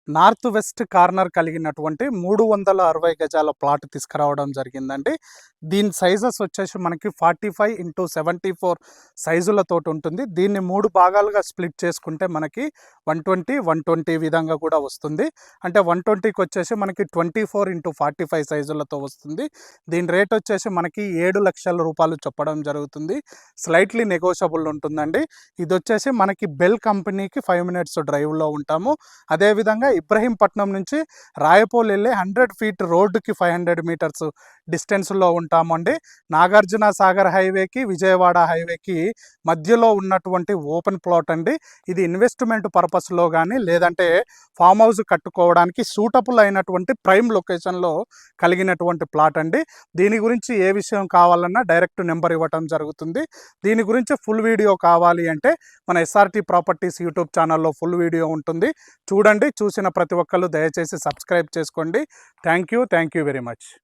North west corner కలిగినటువంటి 360 గజాల plot తీసుకురావడం జరిగిందండి. దీని సైజెస్ వచ్చేసి మనకి 45x74 సైజులతోటి ఉంటుంది. దీన్ని 3 భాగాలుగా స్ప్లిట్ చేసుకుంటే మనకి 120, 120 విధంగా కూడా వస్తుంది. అంటే 120కి వచ్చేసి మనకి 24x45 సైజులతో వస్తుంది. దీని రేట్ వచ్చేసి మనకి 7 లక్షల రూపాయలు చెప్పడం జరుగుతుంది. స్లైట్లీ నెగోషియబుల్ ఉంటుందండి. ఇది వచ్చేసి మనకి బెల్ కంపెనీకి 5 మినిట్స్ డ్రైవ్లో ఉంటాము. అదేవిధంగా ఇబ్రహీంపట్నం నుంచి రాయపోల్ వెళ్ళే 100 ఫీట్ రోడ్డుకి 500 మీటర్స్ డిస్టెన్స్లో ఉంటామండి. నాగార్జున సాగర్ హైవేకి విజయవాడ హైవేకి మధ్యలో ఉన్నటువంటి ఓపెన్ ప్లాట్ అండి. ఇది ఇన్వెస్ట్మెంట్ పర్పస్లో కానీ లేదంటే ఫామ్ హౌస్ కట్టుకోవడానికి సూటబుల్ అయినటువంటి ప్రైమ్ లొకేషన్లో కలిగినటువంటి ప్లాట్ అండి. దీని గురించి ఏ విషయం కావాలన్నా డైరెక్ట్ నెంబర్ ఇవ్వటం జరుగుతుంది. దీని గురించి ఫుల్ వీడియో కావాలి అంటే మన ఎస్ఆర్టీ ప్రాపర్టీస్ యూట్యూబ్ ఛానల్లో ఫుల్ వీడియో ఉంటుంది. చూడండి. చూసిన ప్రతి ఒక్కళ్ళు దయచేసి సబ్స్క్రైబ్ చేసుకోండి. Thank you very much.